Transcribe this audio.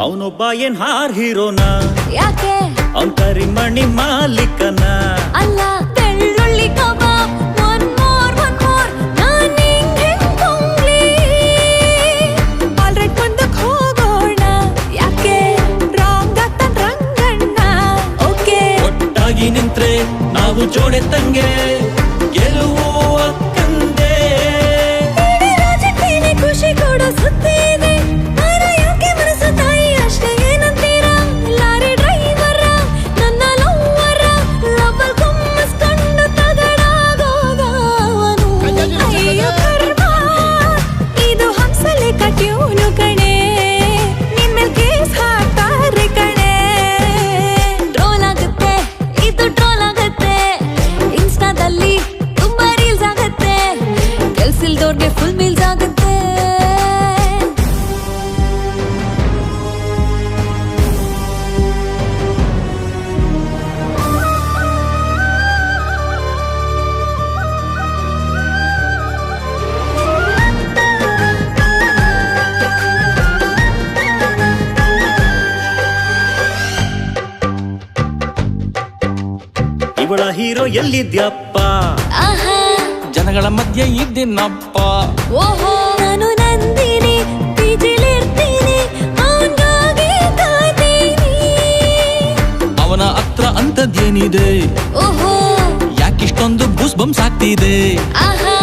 ಅವನೊಬ್ಬ ಏನ್ ಹಾರ್ ಹೀರೋನ ಯಾಕೆ ಅವನ್ ಕರಿಮಣಿ ಮಾಲೀಕನ ಅಲ್ಲ ಬೆಳ್ಳುಳ್ಳಿ ಕಬಾಬ್ ಒನ್ ಮೋರ್ ನಾನ್ ಹಿಂಗ್ ಕೊಂಗ್ಲಿ ಆಲ್ರೈಟ್ ಮುಂದಕ್ಕೆ ಹೋಗೋಣ ಯಾಕೆ ರಾಂಗ್ ಆಗ್ತಾನ್ ರಂಗಣ್ಣ ಓಕೆ ಒಟ್ಟಾಗಿ ನಿಂತ್ರೆ ನಾವು ಜೋಡೆ ತಂಗೆ ಗೆಲುವು ಅಕ್ಕಂದೆ ಇಡೀ ರಾಜ್ಯಕ್ಕೇನೆ ಖುಷಿ ಕೊಡೋ ಸುದ್ದಿ ಇದೆ ನಾನ ಯಾಕೆ ಮನಸ್ಸು ತಾಯಿ ಅಷ್ಟೇ ಏನಂತೀರಾ ಲಾರಿ ಡ್ರೈವರ ನನ್ನ ಲವ್ವರ ಲಬ್ಬಲ್ ಕುಮ್ಮಿಸ್ಕೊಂಡು ತಗಡಾಗೋದವನು ಅಯ್ಯೋ ಕರ್ಮ ಇದು ಹಂಸಲೆ ಕಟ್ಯೂನು ಕಣೆ ನಿನ್ಮೇಲ್ ಕೇಸ್ ಹಾಕ್ತಾರೆ ಕಣೆ ಟ್ರೋಲ್ ಆಗುತ್ತೆ ಇದು ಟ್ರೋಲ್ ಆಗುತ್ತೆ ಇನ್ಸ್ಟಾದಲ್ಲಿ ತುಂಬಾ ರೀಲ್ಸ್ ಆಗುತ್ತೆ ಕೆಲ್ಸಿಲ್ದವ್ರಿಗೆ ಫುಲ್ ಮೀಲ್ಸ್ ಆಗುತ್ತೆ ಇವಳ ಹೀರೋ ಎಲ್ಲಿದ್ಯಪ್ಪ ಆಹಾ ಜನಗಳ ಮಧ್ಯೆ ಇದ್ದೀನಪ್ಪ ಓಹೋ ನಾನು ನಂದಿನಿ ಪಿಜಿಲಿರ್ತೀನಿ ಅವನ್ಗಾಗಿ ಕಾಯ್ತೀನಿ ಅವನ ಹತ್ರ ಅಂತದ್ದೇನಿದೆ ಓಹೋ ಯಾಕಿಷ್ಟೊಂದು ಬೂಸ್ ಬಂಪ್ಸ್ ಆಗ್ತಿದೆ ಆಹಾ